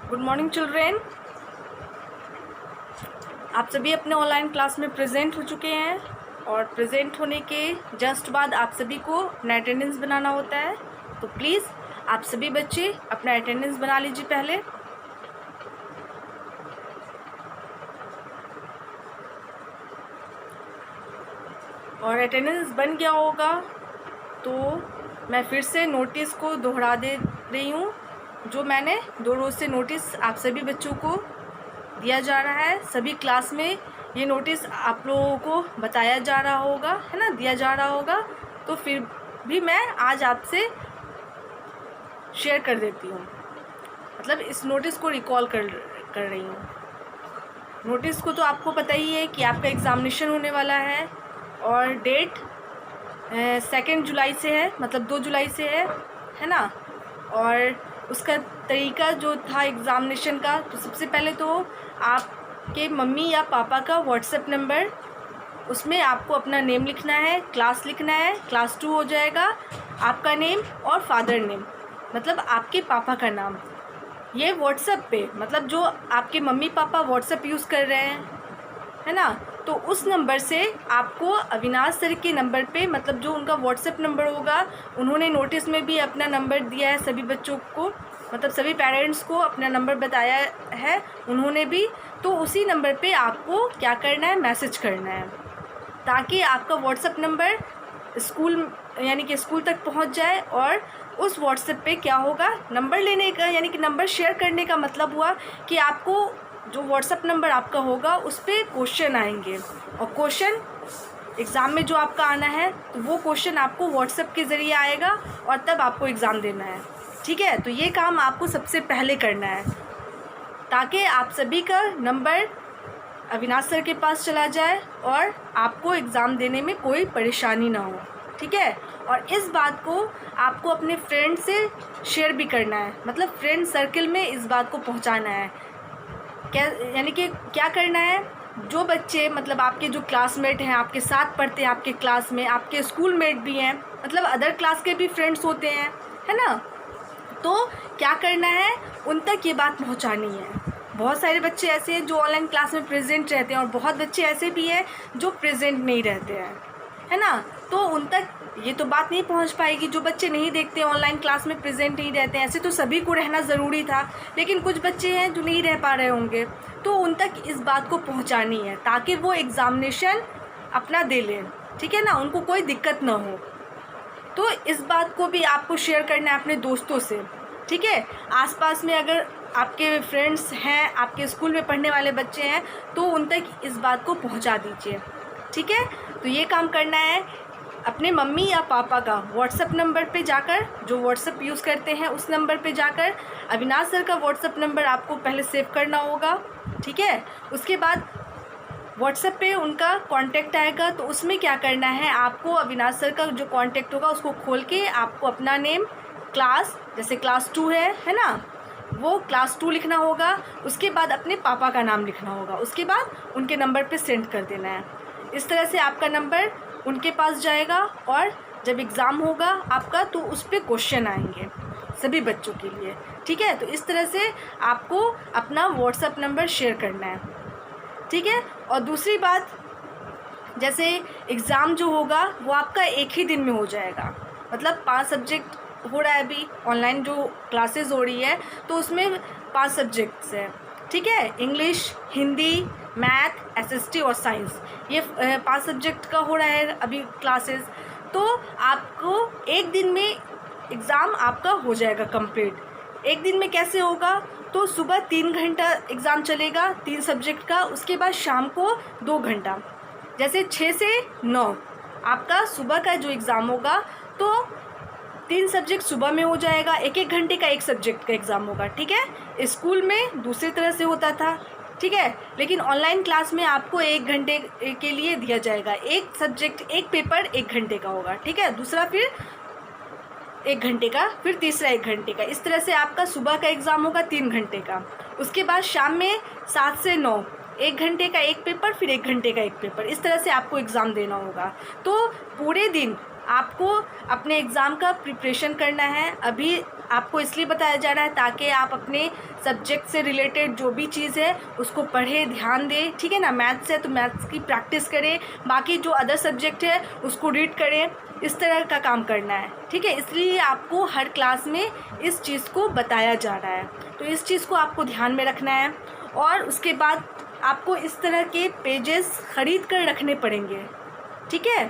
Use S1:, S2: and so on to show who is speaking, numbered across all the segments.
S1: Good morning children. आप सभी अपने ऑनलाइन क्लास में प्रेजेंट हो चुके हैं और प्रेजेंट होने के जस्ट बाद आप सभी को अपना अटेंडेंस बनाना होता है। तो प्लीज़ आप सभी बच्चे अपना अटेंडेंस बना लीजिए पहले। और अटेंडेंस बन गया होगा तो मैं फिर से नोटिस को दोहरा दे रही हूँ। जो मैंने 2 रोज़ से नोटिस आप सभी बच्चों को दिया जा रहा है, सभी क्लास में ये नोटिस आप लोगों को बताया जा रहा होगा, है ना, दिया जा रहा होगा। तो फिर भी मैं आज आपसे शेयर कर देती हूँ, मतलब इस नोटिस को रिकॉल कर रही हूँ। नोटिस को तो आपको पता ही है कि आपका एग्ज़ामिनेशन होने वाला है और डेट 2 जुलाई से है, मतलब 2 जुलाई से है ना। और उसका तरीका जो था एग्ज़ामिनेशन का, तो सबसे पहले तो आपके मम्मी या पापा का व्हाट्सएप नंबर, उसमें आपको अपना नेम लिखना है, क्लास लिखना है, क्लास 2 हो जाएगा, आपका नेम और फादर नेम, मतलब आपके पापा का नाम। ये व्हाट्सएप पे, मतलब जो आपके मम्मी पापा व्हाट्सएप यूज़ कर रहे हैं, है ना, तो उस नंबर से आपको अविनाश सर के नंबर पे, मतलब जो उनका व्हाट्सएप नंबर होगा, उन्होंने नोटिस में भी अपना नंबर दिया है सभी बच्चों को, मतलब सभी पेरेंट्स को अपना नंबर बताया है उन्होंने भी। तो उसी नंबर पे आपको क्या करना है, मैसेज करना है, ताकि आपका व्हाट्सएप नंबर स्कूल यानी कि स्कूल तक पहुंच जाए। और उस व्हाट्सएप पे क्या होगा, नंबर लेने का यानी कि नंबर शेयर करने का मतलब हुआ कि आपको जो व्हाट्सएप नंबर आपका होगा उस पर क्वेश्चन आएंगे, और क्वेश्चन एग्ज़ाम में जो आपका आना है तो वो क्वेश्चन आपको व्हाट्सएप के ज़रिए आएगा और तब आपको एग्ज़ाम देना है। ठीक है, तो ये काम आपको सबसे पहले करना है, ताकि आप सभी का नंबर अविनाश सर के पास चला जाए और आपको एग्ज़ाम देने में कोई परेशानी ना हो। ठीक है, और इस बात को आपको अपने फ्रेंड से शेयर भी करना है, मतलब फ्रेंड सर्कल में इस बात को पहुंचाना है। क्या यानी कि क्या करना है, जो बच्चे मतलब आपके जो क्लासमेट हैं, आपके साथ पढ़ते हैं, आपके क्लास में आपके स्कूलमेट भी हैं, मतलब अदर क्लास के भी फ्रेंड्स होते हैं, है ना, तो क्या करना है, उन तक ये बात पहुंचानी है। बहुत सारे बच्चे ऐसे हैं जो ऑनलाइन क्लास में प्रेजेंट रहते हैं और बहुत बच्चे ऐसे भी हैं जो प्रेजेंट नहीं रहते हैं, है ना, तो उन तक ये तो बात नहीं पहुंच पाएगी। जो बच्चे नहीं देखते ऑनलाइन क्लास में प्रेजेंट नहीं रहते हैं, ऐसे तो सभी को रहना ज़रूरी था, लेकिन कुछ बच्चे हैं जो नहीं रह पा रहे होंगे, तो उन तक इस बात को पहुंचानी है ताकि वो एग्ज़ामिनेशन अपना दे लें। ठीक है ना, उनको कोई दिक्कत ना हो। तो इस बात को भी आपको शेयर करना है अपने दोस्तों से। ठीक है, आसपास में अगर आपके फ्रेंड्स हैं, आपके स्कूल में पढ़ने वाले बच्चे हैं, तो उन तक इस बात को पहुंचा दीजिए। ठीक है, तो ये काम करना है, अपने मम्मी या पापा का व्हाट्सएप नंबर पे जाकर, जो व्हाट्सएप यूज़ करते हैं उस नंबर पे जाकर अविनाश सर का व्हाट्सएप नंबर आपको पहले सेव करना होगा। ठीक है, उसके बाद व्हाट्सएप पे उनका कांटेक्ट आएगा, तो उसमें क्या करना है, आपको अविनाश सर का जो कांटेक्ट होगा उसको खोल के आपको अपना नेम, क्लास, जैसे क्लास 2 है ना, वो क्लास 2 लिखना होगा। उसके बाद अपने पापा का नाम लिखना होगा, उसके बाद उनके नंबर पे सेंड कर देना है। इस तरह से आपका नंबर उनके पास जाएगा और जब एग्ज़ाम होगा आपका तो उस पर क्वेश्चन आएंगे सभी बच्चों के लिए। ठीक है, तो इस तरह से आपको अपना व्हाट्सएप नंबर शेयर करना है। ठीक है, और दूसरी बात, जैसे एग्ज़ाम जो होगा वो आपका एक ही दिन में हो जाएगा, मतलब 5 सब्जेक्ट हो रहा है अभी, ऑनलाइन जो क्लासेस हो रही है तो उसमें 5 सब्जेक्ट्स हैं। ठीक है, इंग्लिश, हिंदी, मैथ, एसएसटी और साइंस, ये 5 सब्जेक्ट का हो रहा है अभी क्लासेस। तो आपको एक दिन में एग्ज़ाम आपका हो जाएगा कंप्लीट। एक दिन में कैसे होगा, तो सुबह 3 घंटा एग्ज़ाम चलेगा 3 सब्जेक्ट का, उसके बाद शाम को 2 घंटा, जैसे 6 से 9 आपका सुबह का जो एग्ज़ाम होगा, तो 3 सब्जेक्ट सुबह में हो जाएगा, 1-1 घंटे का एक सब्जेक्ट का एग्ज़ाम होगा। ठीक है, स्कूल में दूसरी तरह से होता था। ठीक है, लेकिन ऑनलाइन क्लास में आपको 1 घंटे के लिए दिया जाएगा, एक सब्जेक्ट, एक पेपर 1 घंटे का होगा। ठीक है, दूसरा फिर 1 घंटे का, फिर तीसरा 1 घंटे का, इस तरह से आपका सुबह का एग्ज़ाम होगा 3 घंटे का। उसके बाद शाम में 7 से 9 1 घंटे का एक पेपर, फिर 1 घंटे का एक पेपर, इस तरह से आपको एग्ज़ाम देना होगा। तो पूरे दिन आपको अपने एग्ज़ाम का प्रिपरेशन करना है। अभी आपको इसलिए बताया जा रहा है ताकि आप अपने सब्जेक्ट से रिलेटेड जो भी चीज़ है उसको पढ़ें, ध्यान दें, ठीक है ना। मैथ्स है तो मैथ्स की प्रैक्टिस करें, बाकी जो अदर सब्जेक्ट है उसको रीड करें, इस तरह का काम करना है, ठीक है। इसलिए आपको हर क्लास में इस चीज़ को बताया जा रहा है, तो इस चीज़ को आपको ध्यान में रखना है। और उसके बाद आपको इस तरह के पेजेस ख़रीद कर रखने पड़ेंगे, ठीक है।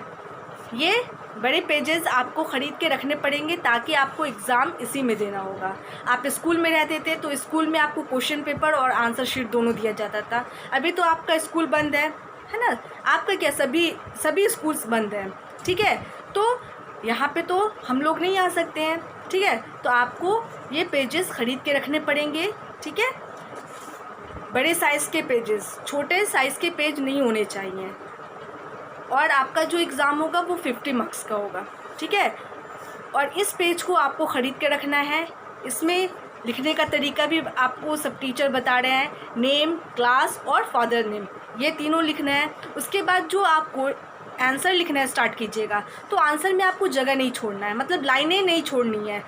S1: ये बड़े पेजेस आपको ख़रीद के रखने पड़ेंगे ताकि आपको एग्ज़ाम इसी में देना होगा। आप स्कूल में रहते थे तो स्कूल में आपको क्वेश्चन पेपर और आंसर शीट दोनों दिया जाता था। अभी तो आपका स्कूल बंद है ना, आपका क्या सभी स्कूल्स बंद हैं, ठीक है। तो यहाँ पे तो हम लोग नहीं आ सकते हैं, ठीक है। तो आपको ये पेजेस ख़रीद के रखने पड़ेंगे, ठीक है। बड़े साइज़ के पेजेस, छोटे साइज़ के पेज नहीं होने चाहिए। और आपका जो एग्ज़ाम होगा वो 50 मार्क्स का होगा, ठीक है। और इस पेज को आपको ख़रीद के रखना है। इसमें लिखने का तरीका भी आपको सब टीचर बता रहे हैं, नेम, क्लास और फादर नेम, ये तीनों लिखना है। उसके बाद जो आपको आंसर लिखना है स्टार्ट कीजिएगा, तो आंसर में आपको जगह नहीं छोड़ना है, मतलब लाइनें नहीं छोड़नी है,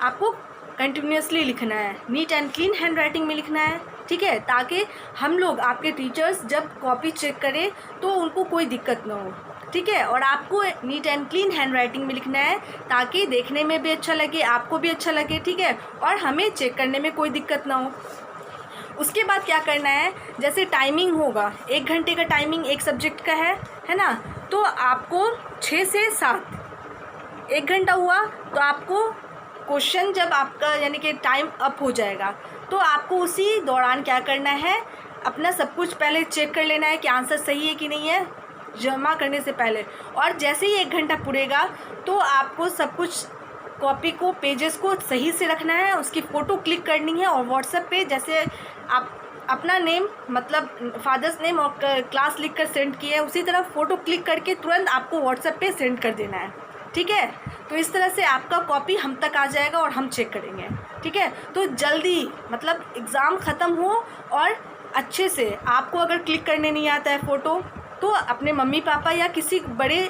S1: आपको कंटिन्यूसली लिखना है, neat and clean hand writing में लिखना है, ठीक है। ताकि हम लोग, आपके टीचर्स जब कॉपी चेक करें तो उनको कोई दिक्कत ना हो, ठीक है। और आपको neat and clean hand writing में लिखना है ताकि देखने में भी अच्छा लगे, आपको भी अच्छा लगे, ठीक है, और हमें चेक करने में कोई दिक्कत ना हो। उसके बाद क्या करना है, जैसे टाइमिंग होगा, 1 घंटे का टाइमिंग एक सब्जेक्ट का है ना। तो आपको 6 से 7 1 घंटा हुआ तो आपको क्वेश्चन जब आपका यानी कि टाइम अप हो जाएगा तो आपको उसी दौरान क्या करना है, अपना सब कुछ पहले चेक कर लेना है कि आंसर सही है कि नहीं है जमा करने से पहले। और जैसे ही 1 घंटा पूरेगा तो आपको सब कुछ कॉपी को, पेजेस को सही से रखना है, उसकी फ़ोटो क्लिक करनी है और व्हाट्सएप पे जैसे आप अपना नेम मतलब फादर्स नेम और क्लास लिख कर सेंड किए उसी तरह फ़ोटो क्लिक करके तुरंत आपको व्हाट्सएप पे सेंड कर देना है, ठीक है। तो इस तरह से आपका कॉपी हम तक आ जाएगा और हम चेक करेंगे, ठीक है। तो जल्दी मतलब एग्ज़ाम ख़त्म हो और अच्छे से, आपको अगर क्लिक करने नहीं आता है फ़ोटो तो अपने मम्मी पापा या किसी बड़े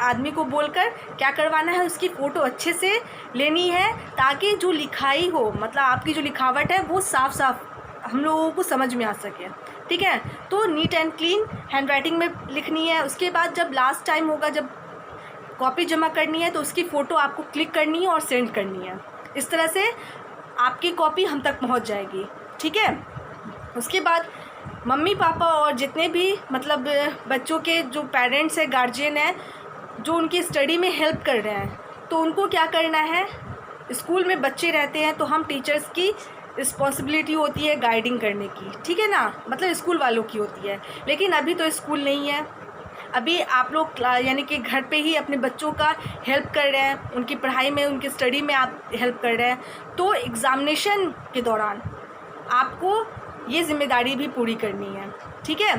S1: आदमी को बोलकर क्या करवाना है, उसकी फ़ोटो अच्छे से लेनी है ताकि जो लिखाई हो, मतलब आपकी जो लिखावट है वो साफ साफ हम लोगों को समझ में आ सके, ठीक है। तो neat and clean hand writing में लिखनी है। उसके बाद जब लास्ट टाइम होगा, जब कॉपी जमा करनी है तो उसकी फ़ोटो आपको क्लिक करनी है और सेंड करनी है। इस तरह से आपकी कॉपी हम तक पहुंच जाएगी, ठीक है। उसके बाद मम्मी पापा और जितने भी मतलब बच्चों के जो पेरेंट्स हैं, गार्जियन हैं, जो उनकी स्टडी में हेल्प कर रहे हैं, तो उनको क्या करना है, स्कूल में बच्चे रहते हैं तो हम टीचर्स की रिस्पॉन्सिबिलिटी होती है गाइडिंग करने की, ठीक है ना, मतलब स्कूल वालों की होती है। लेकिन अभी तो स्कूल नहीं है, अभी आप लोग यानी कि घर पे ही अपने बच्चों का हेल्प कर रहे हैं, उनकी पढ़ाई में, उनकी स्टडी में आप हेल्प कर रहे हैं। तो एग्ज़ामिनेशन के दौरान आपको ये जिम्मेदारी भी पूरी करनी है, ठीक है।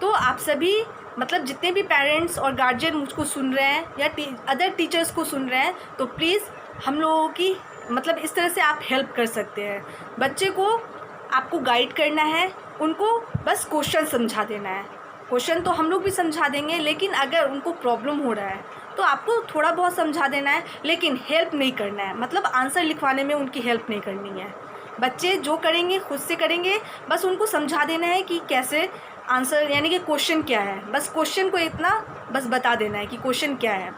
S1: तो आप सभी मतलब जितने भी पेरेंट्स और गार्जियन मुझको सुन रहे हैं या अदर टीचर्स को सुन रहे हैं, तो प्लीज़ हम लोगों की मतलब इस तरह से आप हेल्प कर सकते हैं। बच्चे को आपको गाइड करना है, उनको बस क्वेश्चन समझा देना है। क्वेश्चन तो हम लोग भी समझा देंगे, लेकिन अगर उनको प्रॉब्लम हो रहा है तो आपको थोड़ा बहुत समझा देना है, लेकिन हेल्प नहीं करना है, मतलब आंसर लिखवाने में उनकी हेल्प नहीं करनी है। बच्चे जो करेंगे खुद से करेंगे, बस उनको समझा देना है कि कैसे आंसर यानी कि क्वेश्चन क्या है, बस क्वेश्चन को इतना बस बता देना है कि क्वेश्चन क्या है,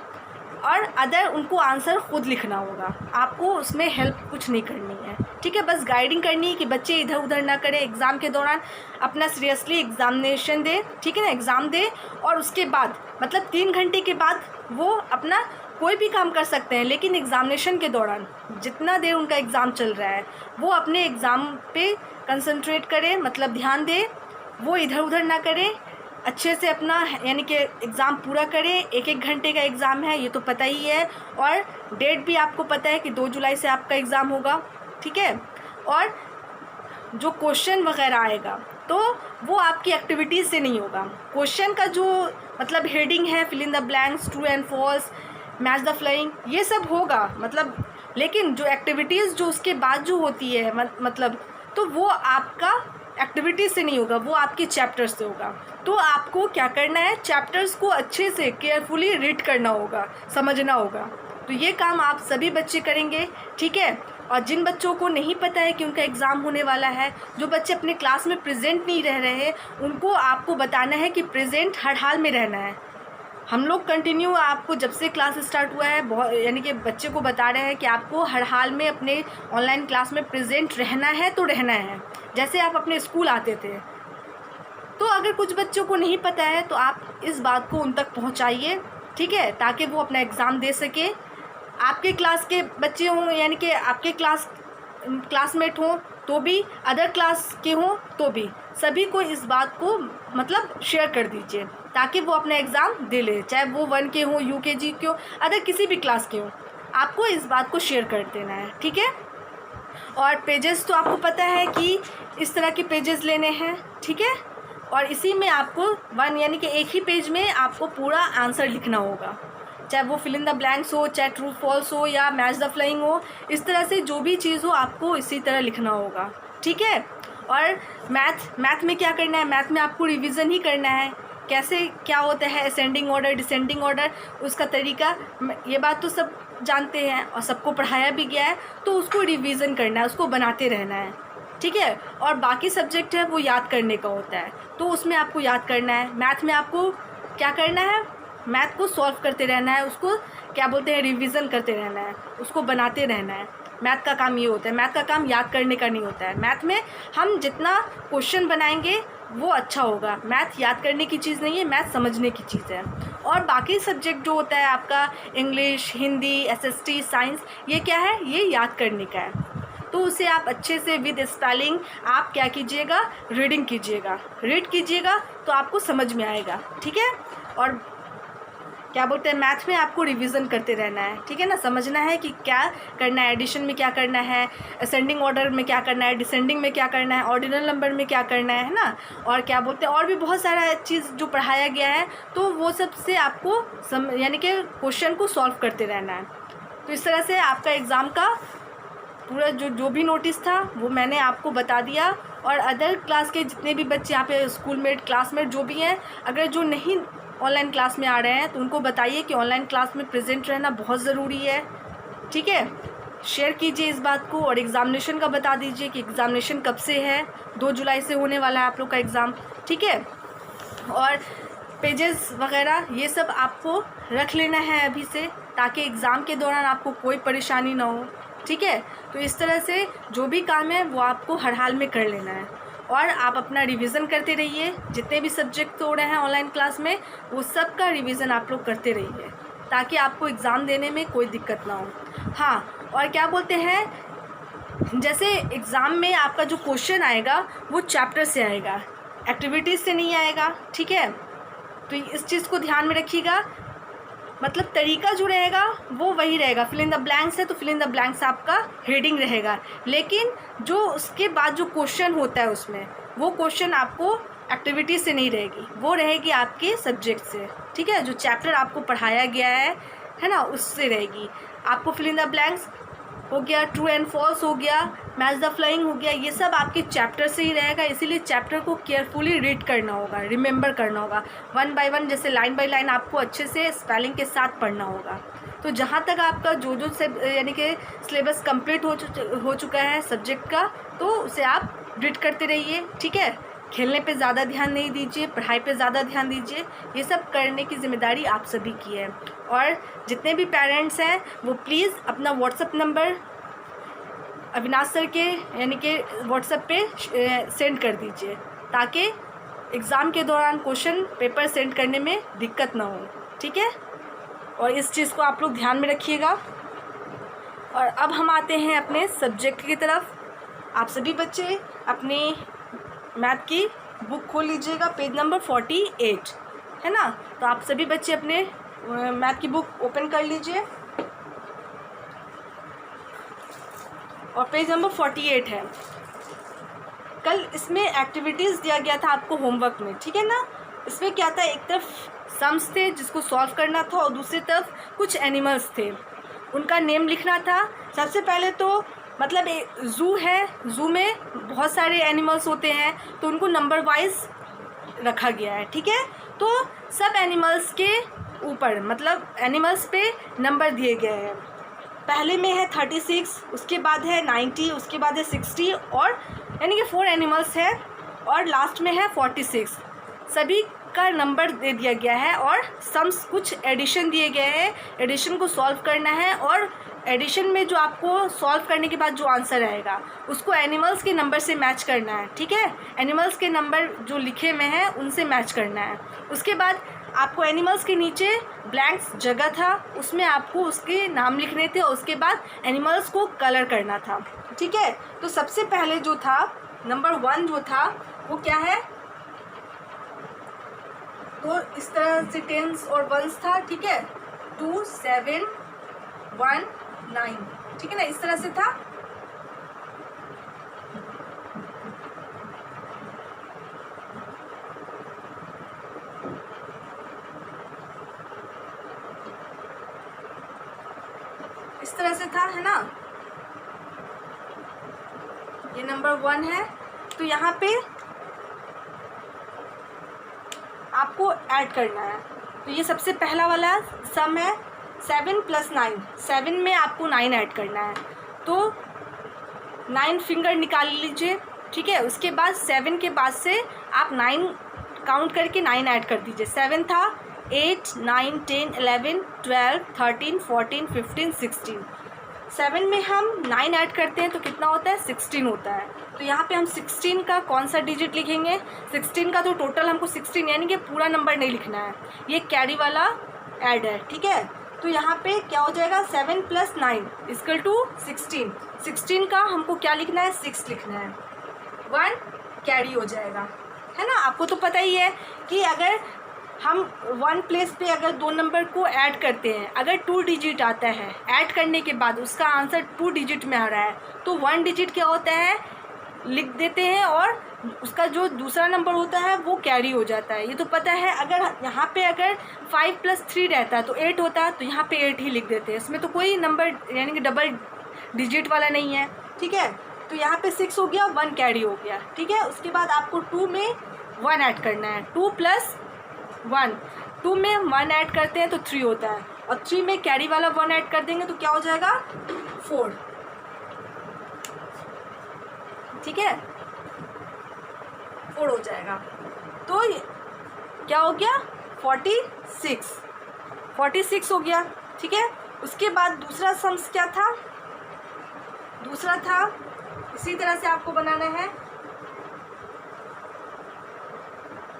S1: और अदर उनको आंसर खुद लिखना होगा, आपको उसमें हेल्प कुछ नहीं करनी है, ठीक है। बस गाइडिंग करनी है कि बच्चे इधर उधर ना करें, एग्ज़ाम के दौरान अपना सीरियसली एग्ज़ामिनेशन दे, ठीक है ना, एग्ज़ाम दे। और उसके बाद मतलब 3 घंटे के बाद वो अपना कोई भी काम कर सकते हैं, लेकिन एग्ज़ामिनेशन के दौरान जितना देर उनका एग्ज़ाम चल रहा है वो अपने एग्ज़ाम पे कंसंट्रेट करें, मतलब ध्यान दें, वो इधर उधर ना करें, अच्छे से अपना यानी कि एग्ज़ाम पूरा करें। 1-1 घंटे का एग्ज़ाम है, ये तो पता ही है, और डेट भी आपको पता है कि 2 जुलाई से आपका एग्ज़ाम होगा, ठीक है। और जो क्वेश्चन वगैरह आएगा तो वो आपकी एक्टिविटीज़ से नहीं होगा। क्वेश्चन का जो मतलब हेडिंग है, fill in the blanks, true and false, match the following, ये सब होगा मतलब, लेकिन जो एक्टिविटीज़ जो उसके बाद जो होती है मतलब, तो वो आपका एक्टिविटीज़ से नहीं होगा, वो आपके चैप्टर्स से होगा। तो आपको क्या करना है, चैप्टर्स को अच्छे से केयरफुली रीड करना होगा, समझना होगा। तो ये काम आप सभी बच्चे करेंगे, ठीक है। और जिन बच्चों को नहीं पता है कि उनका एग्ज़ाम होने वाला है, जो बच्चे अपने क्लास में प्रेजेंट नहीं रह रहे हैं, उनको आपको बताना है कि प्रेजेंट हर हाल में रहना है। हम लोग कंटिन्यू आपको जब से क्लास स्टार्ट हुआ है बहुत यानी कि बच्चे को बता रहे हैं कि आपको हर हाल में अपने ऑनलाइन क्लास में प्रेजेंट रहना है तो रहना है, जैसे आप अपने स्कूल आते थे। तो अगर कुछ बच्चों को नहीं पता है तो आप इस बात को उन तक पहुंचाइए, ठीक है, ताकि वो अपना एग्ज़ाम दे सके। आपके क्लास के बच्चे हों यानी कि आपके क्लासमेट हों तो भी, अदर क्लास के हों तो भी, सभी को इस बात को मतलब शेयर कर दीजिए ताकि वो अपना एग्ज़ाम दे ले, चाहे वो 1 के हों, UKG के हों, अदर किसी भी क्लास के हों, आपको इस बात को शेयर कर देना है, ठीक है। और पेजेस तो आपको पता है कि इस तरह के पेजेस लेने हैं, ठीक है। और इसी में आपको 1 यानी कि एक ही पेज में आपको पूरा आंसर लिखना होगा, चाहे वो फिल इन द ब्लैंक्स हो, चाहे ट्रू फॉल्स हो या मैच द फ्लाइंग हो, इस तरह से जो भी चीज़ हो आपको इसी तरह लिखना होगा, ठीक है। और मैथ में क्या करना है, मैथ में आपको रिवीजन ही करना है, कैसे क्या होता है असेंडिंग ऑर्डर, डिसेंडिंग ऑर्डर, उसका तरीका, ये बात तो सब जानते हैं और सबको पढ़ाया भी गया है, तो उसको रिवीजन करना है, उसको बनाते रहना है, ठीक है। और बाकी सब्जेक्ट है वो याद करने का होता है, तो उसमें आपको याद करना है। मैथ में आपको क्या करना है, मैथ को सॉल्व करते रहना है, उसको क्या बोलते हैं रिवीजन करते रहना है, उसको बनाते रहना है। मैथ का काम ये होता है, मैथ का काम याद करने का नहीं होता है। मैथ में हम जितना क्वेश्चन बनाएंगे वो अच्छा होगा, मैथ याद करने की चीज़ नहीं है, मैथ समझने की चीज़ है। और बाकी सब्जेक्ट जो होता है आपका इंग्लिश, हिंदी, SST, साइंस, ये क्या है, ये याद करने का है। तो उसे आप अच्छे से विद स्पेलिंग आप क्या कीजिएगा, रीडिंग कीजिएगा, रीड कीजिएगा तो आपको समझ में आएगा, ठीक है। और क्या बोलते हैं मैथ में आपको रिवीजन करते रहना है, ठीक है ना, समझना है कि क्या करना है, एडिशन में क्या करना है, असेंडिंग ऑर्डर में क्या करना है, डिसेंडिंग में क्या करना है, ऑर्डिनल नंबर में क्या करना है ना, और क्या बोलते हैं और भी बहुत सारा चीज़ जो पढ़ाया गया है, तो वो सब से आपको यानी कि क्वेश्चन को सॉल्व करते रहना है। तो इस तरह से आपका एग्ज़ाम का पूरा जो भी नोटिस था वो मैंने आपको बता दिया। और अदर क्लास के जितने भी बच्चे यहाँ पे स्कूलमेट, क्लासमेट जो भी हैं, अगर जो नहीं ऑनलाइन क्लास में आ रहे हैं तो उनको बताइए कि ऑनलाइन क्लास में प्रेजेंट रहना बहुत ज़रूरी है, ठीक है। शेयर कीजिए इस बात को। और एग्ज़ामिनेशन का बता दीजिए कि एग्ज़ामिनेशन कब से है, 2 जुलाई से होने वाला है आप लोग का एग्ज़ाम, ठीक है। और पेजेस वगैरह ये सब आपको रख लेना है अभी से, ताकि एग्ज़ाम के दौरान आपको कोई परेशानी ना हो, ठीक है। तो इस तरह से जो भी काम है वो आपको हर हाल में कर लेना है। और आप अपना रिवीजन करते रहिए, जितने भी सब्जेक्ट हो रहे हैं ऑनलाइन क्लास में वो सब का रिवीजन आप लोग करते रहिए, ताकि आपको एग्ज़ाम देने में कोई दिक्कत ना हो। हाँ, और क्या बोलते हैं, जैसे एग्ज़ाम में आपका जो क्वेश्चन आएगा वो चैप्टर से आएगा, एक्टिविटीज़ से नहीं आएगा, ठीक है। तो इस चीज़ को ध्यान में रखिएगा, मतलब तरीका जो रहेगा वो वही रहेगा। फिल इन द ब्लैंक्स है तो फिल इन द ब्लैंक्स आपका हेडिंग रहेगा, लेकिन जो उसके बाद जो क्वेश्चन होता है उसमें वो क्वेश्चन आपको एक्टिविटी से नहीं रहेगी, वो रहेगी आपके सब्जेक्ट से, ठीक है। जो चैप्टर आपको पढ़ाया गया है ना, उससे रहेगी। आपको फिल इन द ब्लैंक्स हो गया, ट्रू एंड फॉल्स हो गया, मैच द फ्लाइंग हो गया, ये सब आपके चैप्टर से ही रहेगा। इसीलिए चैप्टर को केयरफुली रीड करना होगा, रिमेंबर करना होगा, 1 बाय 1 जैसे लाइन बाय लाइन आपको अच्छे से स्पेलिंग के साथ पढ़ना होगा। तो जहाँ तक आपका जो से यानी कि सिलेबस कंप्लीट हो चुका है सब्जेक्ट का, तो उसे आप रीड करते रहिए, ठीक है। खेलने पे ज़्यादा ध्यान नहीं दीजिए, पढ़ाई पे ज़्यादा ध्यान दीजिए, ये सब करने की जिम्मेदारी आप सभी की है। और जितने भी पेरेंट्स हैं वो प्लीज़ अपना व्हाट्सएप नंबर अविनाश सर के यानी कि व्हाट्सएप पे सेंड कर दीजिए, ताकि एग्ज़ाम के दौरान क्वेश्चन पेपर सेंड करने में दिक्कत ना हो, ठीक है। और इस चीज़ को आप लोग ध्यान में रखिएगा। और अब हम आते हैं अपने सब्जेक्ट की तरफ। आप सभी बच्चे अपने मैथ की बुक खोल लीजिएगा, पेज नंबर 48 है ना। तो आप सभी बच्चे अपने मैथ की बुक ओपन कर लीजिए और पेज नंबर 48 है। कल इसमें एक्टिविटीज़ दिया गया था आपको होमवर्क में, ठीक है ना। इसमें क्या था, एक तरफ सम्स थे जिसको सॉल्व करना था और दूसरी तरफ कुछ एनिमल्स थे, उनका नेम लिखना था। सबसे पहले तो मतलब एक ज़ू है, ज़ू में बहुत सारे एनिमल्स होते हैं तो उनको नंबर वाइज रखा गया है, ठीक है। तो सब एनिमल्स के ऊपर मतलब एनिमल्स पे नंबर दिए गए हैं। पहले में है 36, उसके बाद है 90, उसके बाद है 60 और यानी कि 4 एनिमल्स है और लास्ट में है 46। सभी का नंबर दे दिया गया है और सम्स कुछ एडिशन दिए गए हैं, एडिशन को सॉल्व करना है और एडिशन में जो आपको सॉल्व करने के बाद जो आंसर आएगा उसको एनिमल्स के नंबर से मैच करना है। ठीक है, एनिमल्स के नंबर जो लिखे में हैं उनसे मैच करना है। उसके बाद आपको एनिमल्स के नीचे ब्लैंक्स जगह था, उसमें आपको उसके नाम लिखने थे और उसके बाद एनिमल्स को कलर करना था। ठीक है, तो सबसे पहले जो था नंबर 1 जो था वो क्या है, तो इस तरह से टेंस और वंस था। ठीक है, 2 7 1 9, ठीक है ना, इस तरह से था। इस तरह से था, है ना, ये नंबर 1 है। तो यहाँ पे आपको ऐड करना है। तो ये सबसे पहला वाला सम है 7 + 9, 7 में आपको 9 ऐड करना है। तो 9 फिंगर निकाल लीजिए। ठीक है, उसके बाद 7 के बाद से आप 9 काउंट करके 9 ऐड कर दीजिए। 7 था 8 9 10 11 12 13 14 15 16। 7 में हम 9 ऐड करते हैं तो कितना होता है, 16 होता है। तो यहाँ पे हम 16 का कौन सा डिजिट लिखेंगे, 16 का तो टोटल हमको 16 यानी कि पूरा नंबर नहीं लिखना है, ये कैरी वाला ऐड है। ठीक है, तो यहाँ पे क्या हो जाएगा, 7 + 9 = 16। 16 का हमको क्या लिखना है, 6 लिखना है, 1 कैरी हो जाएगा, है ना। आपको तो पता ही है कि अगर हम 1 प्लेस पे अगर 2 नंबर को ऐड करते हैं, अगर 2 डिजिट आता है, ऐड करने के बाद उसका आंसर 2 डिजिट में आ रहा है तो 1 डिजिट क्या होता है, लिख देते हैं और उसका जो दूसरा नंबर होता है वो कैरी हो जाता है, ये तो पता है। अगर यहाँ पे अगर 5 + 3 रहता है तो 8 होता है, तो यहाँ पे 8 ही लिख देते हैं, इसमें तो कोई नंबर यानी कि डबल डिजिट वाला नहीं है। ठीक है, तो यहाँ पे 6 हो गया, 1 कैरी हो गया। ठीक है, उसके बाद आपको 2 में 1 ऐड करना है, 2 + 1, 2 में 1 ऐड करते हैं तो 3 होता है और 3 में कैरी वाला 1 ऐड कर देंगे तो क्या हो जाएगा, 4। ठीक है, 4 हो जाएगा। तो क्या हो गया, 46 हो गया। ठीक है, उसके बाद दूसरा सम्स क्या था, दूसरा था इसी तरह से आपको बनाना है,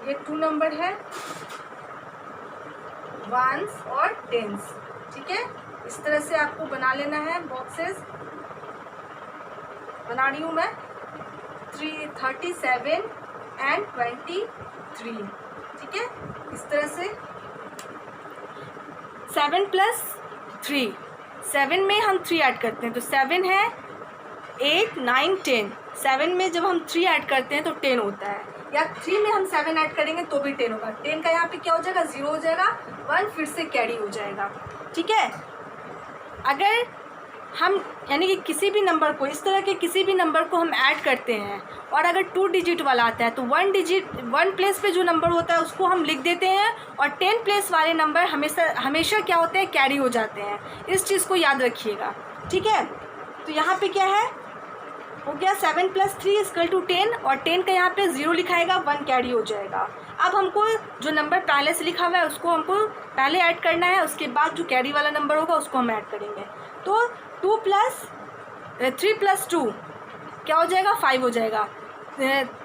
S1: ये 2 नंबर है, 1s और 10s। ठीक है, इस तरह से आपको बना लेना है, बॉक्सेस बना रही हूँ मैं, 37 and 23। ठीक है, इस तरह से 7 + 3, 7 में हम 3 ऐड करते हैं तो 7 है 8 9 10, 7 में जब हम 3 ऐड करते हैं तो 10 होता है, या 3 में हम 7 ऐड करेंगे तो भी 10 होगा। 10 का यहाँ पे क्या हो जाएगा, 0 हो जाएगा, 1 फिर से कैरी हो जाएगा। ठीक है, अगर हम यानी कि किसी भी नंबर को, इस तरह के किसी भी नंबर को हम ऐड करते हैं और अगर 2 डिजिट वाला आता है तो 1 प्लेस पे जो नंबर होता है उसको हम लिख देते हैं और 10 प्लेस वाले नंबर हमेशा क्या होते हैं, कैरी हो जाते हैं। इस चीज़ को याद रखिएगा। ठीक है, तो यहाँ पे क्या है, हो गया 7 + 3 = 10 और 10 का यहाँ पे 0 लिखाएगा, 1 कैरी हो जाएगा। अब हमको जो नंबर पहले से लिखा हुआ है उसको हमको पहले ऐड करना है, उसके बाद जो कैरी वाला नंबर होगा उसको हम ऐड करेंगे। तो 3 + 2 क्या हो जाएगा, 5 हो जाएगा।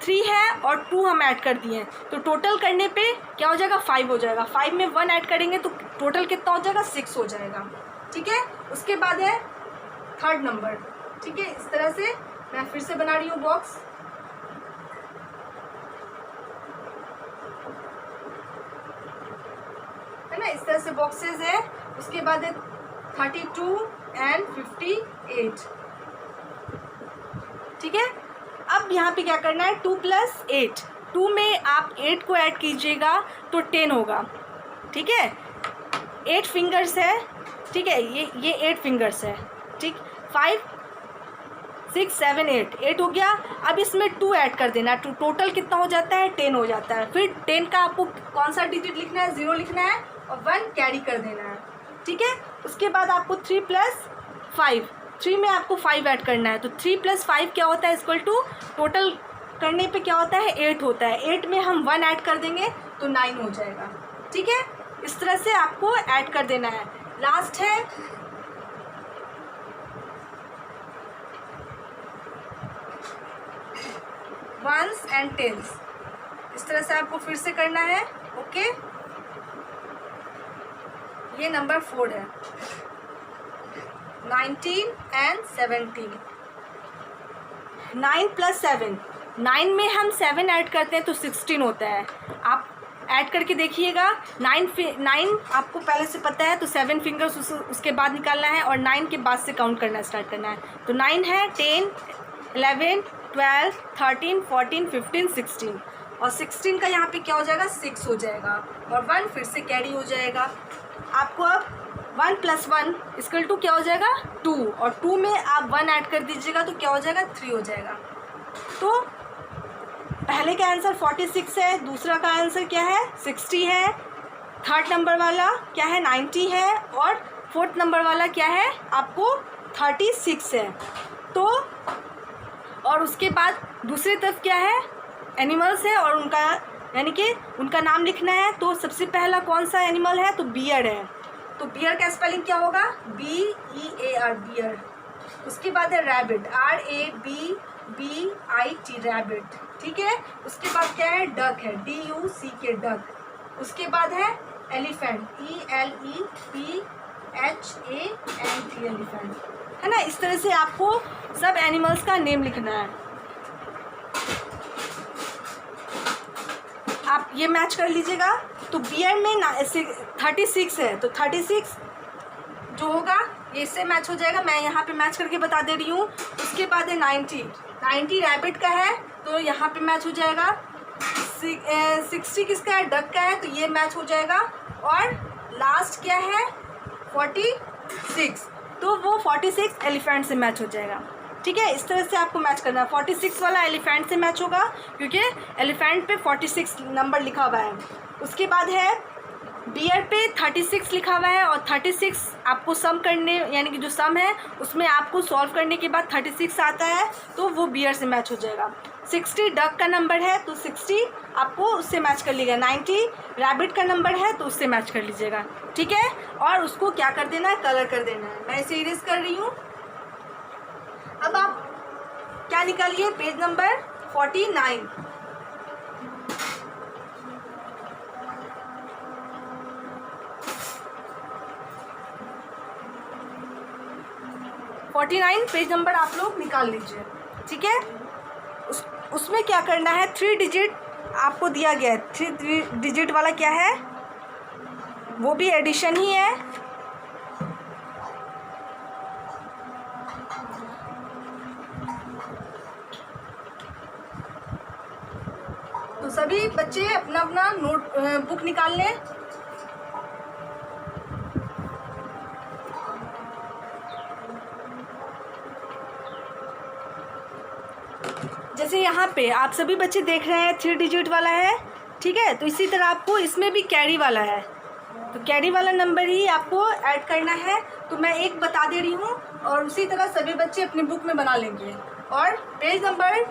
S1: 3 है और 2 हम ऐड कर दिए तो टोटल करने पे क्या हो जाएगा, 5 हो जाएगा। 5 में 1 ऐड करेंगे तो टोटल कितना हो जाएगा, 6 हो जाएगा। ठीक है, उसके बाद है 3rd नंबर। ठीक है, इस तरह से मैं फिर से बना रही हूँ बॉक्स, है ना, इस तरह से बॉक्सेस है। उसके बाद है 32 and 58। ठीक है, अब यहाँ पे क्या करना है, 2 + 8, 2 में आप 8 को ऐड कीजिएगा तो 10 होगा। ठीक है, 8 फिंगर्स है। ठीक है, ये 8 फिंगर्स है। ठीक, 5 6 7 8 हो गया। अब इसमें 2 ऐड कर देना, टोटल कितना हो जाता है, 10 हो जाता है। फिर 10 का आपको कौन सा डिजिट लिखना है, 0 लिखना है और 1 कैरी कर देना है। ठीक है, उसके बाद आपको 3 + 5, 3 में आपको 5 ऐड करना है, तो 3 + 5 क्या होता है इक्वल टू, टोटल करने पे क्या होता है 8 होता है, 8 में हम 1 ऐड कर देंगे तो 9 हो जाएगा। ठीक है, इस तरह से आपको ऐड कर देना है। लास्ट है वंस एंड टेंस, इस तरह से आपको फिर से करना है। ओके, ये नंबर 4 है, 19 एंड 17। 9 + 7, 9 में हम 7 ऐड करते हैं तो 16 होता है। आप ऐड करके देखिएगा, 9 आपको पहले से पता है तो 7 फिंगर्स उसके बाद निकालना है और 9 के बाद से काउंट करना स्टार्ट करना है। तो 9 है 10, 11, 12, 13, 14, 15, 16 और 16 का यहाँ पे क्या हो जाएगा 6 हो जाएगा और 1 फिर से कैरी हो जाएगा। आपको अब 1 + 1 = क्या हो जाएगा 2 और 2 में आप 1 ऐड कर दीजिएगा तो क्या हो जाएगा 3 हो जाएगा। तो पहले का आंसर 46 है, दूसरा का आंसर क्या है 60 है, थर्ड नंबर वाला क्या है 90 है और फोर्थ नंबर वाला क्या है आपको 36 है। तो और उसके बाद दूसरी तरफ क्या है एनिमल्स है और उनका यानी कि उनका नाम लिखना है। तो सबसे पहला कौन सा एनिमल है तो बियर है, तो बियर का स्पेलिंग क्या होगा BEAR बियर। उसके बाद है रैबिट RABBIT रैबिट, ठीक है। उसके बाद क्या है डक है DUCK डक। उसके बाद है एलिफेंट ELEPHANT एलिफेंट, है ना। इस तरह से आपको सब एनिमल्स का नेम लिखना है। आप ये मैच कर लीजिएगा। तो बियर में 36 है तो 36 जो होगा ये इससे मैच हो जाएगा, मैं यहाँ पे मैच करके बता दे रही हूँ। उसके बाद है 90 रैबिट का है तो यहाँ पे मैच हो जाएगा। 60 किसका है डक का है तो ये मैच हो जाएगा। और लास्ट क्या है 46 तो वो 46 एलिफेंट से मैच हो जाएगा, ठीक है। इस तरह से आपको मैच करना है। 46 वाला एलिफेंट से मैच होगा क्योंकि एलिफेंट पे 46 नंबर लिखा हुआ है। उसके बाद है बियर पे 36 लिखा हुआ है और 36 आपको सम करने यानी कि जो सम है उसमें आपको सॉल्व करने के बाद 36 आता है तो वो बियर से मैच हो जाएगा। 60 डक का नंबर है तो 60 आपको उससे मैच कर लीजिएगा। 90 रैबिट का नंबर है तो उससे मैच कर लीजिएगा, ठीक है। और उसको क्या कर देना है कलर कर देना है। मैं इसे इरेज कर रही हूँ। अब आप क्या निकालिए पेज नंबर 49। 49 पेज नंबर आप लोग निकाल लीजिए, ठीक है। उसमें क्या करना है 3 डिजिट आपको दिया गया है। 3 डिजिट वाला क्या है वो भी एडिशन ही है। तो सभी बच्चे अपना अपना नोट बुक निकाल लें। जैसे यहाँ पे आप सभी बच्चे देख रहे हैं 3 डिजिट वाला है, ठीक है। तो इसी तरह आपको इसमें भी कैरी वाला है तो कैरी वाला नंबर ही आपको ऐड करना है। तो मैं एक बता दे रही हूँ और उसी तरह सभी बच्चे अपने बुक में बना लेंगे। और पेज नंबर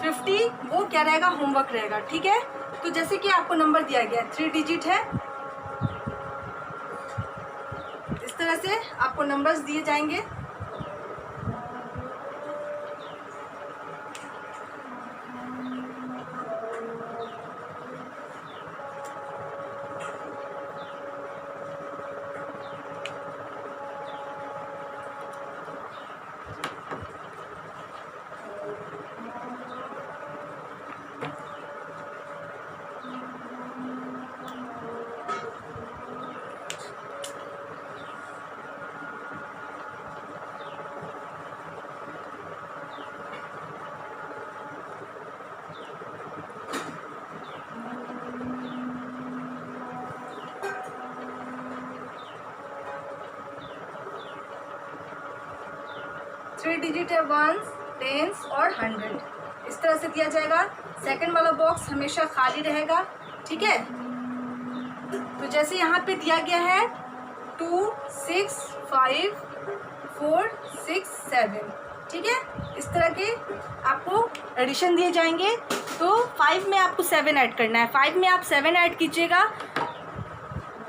S1: 50 वो क्या रहेगा होमवर्क रहेगा, ठीक है। तो जैसे कि आपको नंबर दिया गया 3 डिजिट है, इस तरह से आपको नंबर्स दिए जाएंगे। थ्री डिजिट है 1s, 10s और 100, इस तरह से दिया जाएगा। सेकंड वाला बॉक्स हमेशा खाली रहेगा, ठीक है। तो जैसे यहाँ पे दिया गया है 2, 6, 5, 4 6 7, ठीक है। इस तरह के आपको एडिशन दिए जाएंगे। तो 5 में आपको 7 ऐड करना है। 5 में आप 7 ऐड कीजिएगा,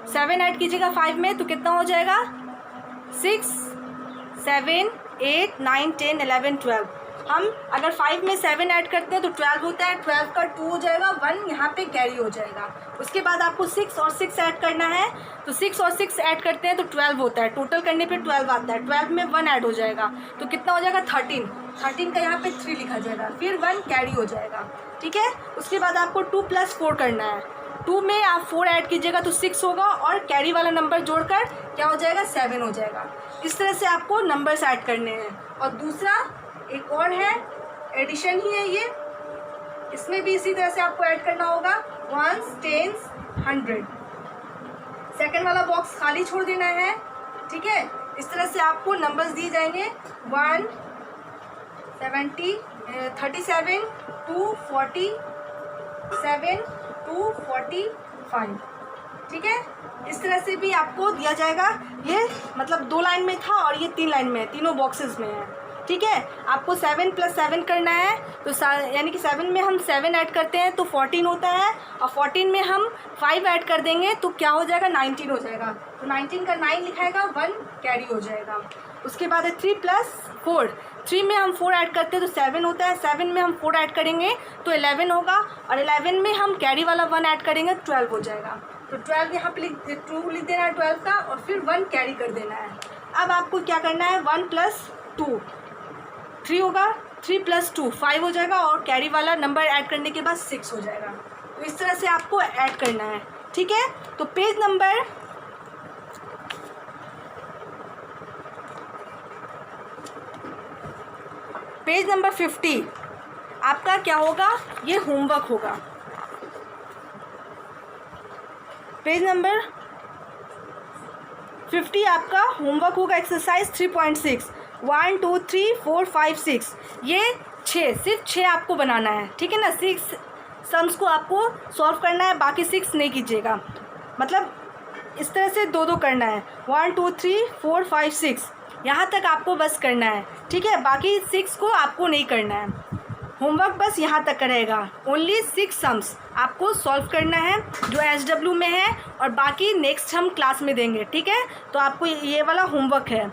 S1: 7 ऐड कीजिएगा 5 में, तो कितना हो जाएगा 6 7 8 9 10 11 12। हम अगर 5 में 7 ऐड करते हैं तो 12 होता है, 12 का 2 हो जाएगा, 1 यहाँ पे कैरी हो जाएगा। उसके बाद आपको 6 और 6 ऐड करना है, तो 6 और 6 ऐड करते हैं तो 12 होता है, टोटल करने पे 12 आता है। 12 में 1 ऐड हो जाएगा तो कितना हो जाएगा 13, 13 का यहाँ पे 3 लिखा जाएगा, फिर 1 कैरी हो जाएगा, ठीक है। उसके बाद आपको 2 + 4 करना है। 2 में आप 4 ऐड कीजिएगा तो 6 होगा, और कैरी वाला नंबर जोड़कर क्या हो जाएगा 7 हो जाएगा। इस तरह से आपको नंबर्स ऐड करने हैं। और दूसरा एक और है, एडिशन ही है ये, इसमें भी इसी तरह से आपको ऐड करना होगा 1s 10s 100। सेकंड वाला बॉक्स खाली छोड़ देना है, ठीक है। इस तरह से आपको नंबर्स दिए जाएंगे 1 70 37 2 40 7 2 45, ठीक है। इस तरह से भी आपको दिया जाएगा। ये मतलब 2 लाइन में था और ये 3 लाइन में है, तीनों बॉक्सेस में है, ठीक है। आपको 7 + 7 करना है, तो यानी कि 7 में हम 7 ऐड करते हैं तो 14 होता है, और 14 में हम 5 ऐड कर देंगे तो क्या हो जाएगा 19 हो जाएगा। तो 19 का 9 लिखाएगा, 1 कैरी हो जाएगा। उसके बाद है 3 + 4, 3 में हम 4 ऐड करते हैं तो 7 होता है, 7 में हम 4 ऐड करेंगे तो 11 होगा, और 11 में हम कैरी वाला 1 ऐड करेंगे तो 12 हो जाएगा। तो 12 यहाँ पे 2 लिख देना है 12 का, और फिर 1 कैरी कर देना है। अब आपको क्या करना है 1 + 2 3 होगा, 3 + 2 5 हो जाएगा, और कैरी वाला नंबर ऐड करने के बाद 6 हो जाएगा। तो इस तरह से आपको ऐड करना है, ठीक है। तो पेज नंबर पेज नंबर 50 आपका क्या होगा, ये होमवर्क होगा। पेज नंबर 50 आपका होमवर्क होगा, एक्सरसाइज 3.6 1 2 3 4 5 6, ये 6, सिर्फ 6 आपको बनाना है, ठीक है ना। 6 सम्स को आपको सॉल्व करना है, बाकी 6 नहीं कीजिएगा, मतलब इस तरह से 2 करना है, 1 2 3 4 5 6 यहाँ तक आपको बस करना है, ठीक है। बाकी 6 को आपको नहीं करना है, होमवर्क बस यहाँ तक रहेगा। ओनली 6 सम्स आपको सॉल्व करना है जो SW में है, और बाकी नेक्स्ट हम क्लास में देंगे, ठीक है। तो आपको ये वाला होमवर्क है,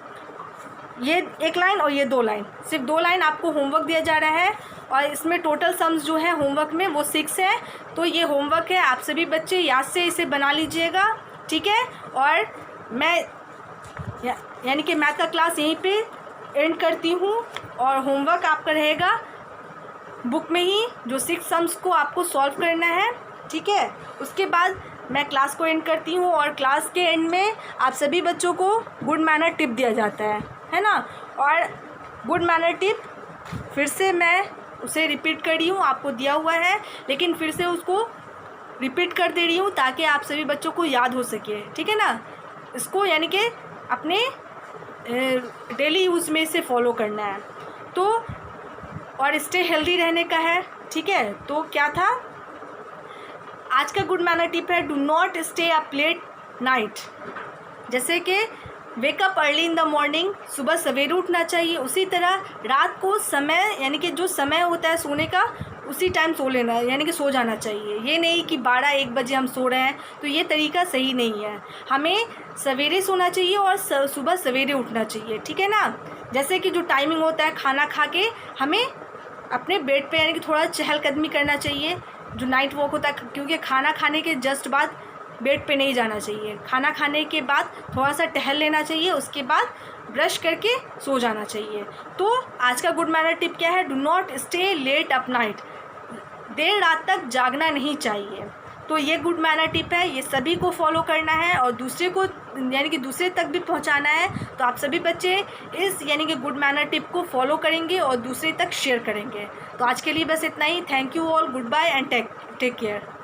S1: ये 1 लाइन और ये 2 लाइन, सिर्फ 2 लाइन आपको होमवर्क दिया जा रहा है, और इसमें टोटल सम्स जो है होमवर्क में वो 6 है। तो ये होमवर्क है, आप सभी बच्चे याद से इसे बना लीजिएगा, ठीक है। और मैं यानी कि मैथ का क्लास यहीं पे एंड करती हूँ, और होमवर्क आपका रहेगा बुक में ही, जो 6 सम्स को आपको सॉल्व करना है, ठीक है। उसके बाद मैं क्लास को एंड करती हूँ, और क्लास के एंड में आप सभी बच्चों को गुड मैनर टिप दिया जाता है ना। और गुड मैनर टिप फिर से मैं उसे रिपीट कर रही हूँ, आपको दिया हुआ है, लेकिन फिर से उसको रिपीट कर दे रही हूँ ताकि आप सभी बच्चों को याद हो सके, ठीक है ना। इसको यानी कि अपने डेली यूज़ में इसे फॉलो करना है। तो और स्टे हेल्दी रहने का है, ठीक है। तो क्या था आज का गुड मैनर टिप है, do not stay up late night. जैसे कि wake up early in the morning, सुबह सवेरे उठना चाहिए। उसी तरह रात को समय यानी कि जो समय होता है सोने का उसी टाइम सो लेना है, यानी कि सो जाना चाहिए। ये नहीं कि 12-1 बजे हम सो रहे हैं, तो ये तरीका सही नहीं है। हमें सवेरे सोना चाहिए और सुबह सवेरे उठना चाहिए, ठीक है ना। जैसे कि जो टाइमिंग होता है खाना खा के हमें अपने बेड पे यानी कि थोड़ा चहलकदमी करना चाहिए, जो नाइट वॉक होता है, क्योंकि खाना खाने के जस्ट बाद बेड पे नहीं जाना चाहिए। खाना खाने के बाद थोड़ा सा टहल लेना चाहिए, उसके बाद ब्रश करके सो जाना चाहिए। तो आज का गुड मैनर टिप क्या है, do not stay late up night, देर रात तक जागना नहीं चाहिए। तो ये गुड मैनर टिप है, ये सभी को फॉलो करना है और दूसरे को यानी कि दूसरे तक भी पहुंचाना है। तो आप सभी बच्चे इस यानी कि गुड मैनर टिप को फॉलो करेंगे और दूसरे तक शेयर करेंगे। तो आज के लिए बस इतना ही। Thank you all, goodbye and take care.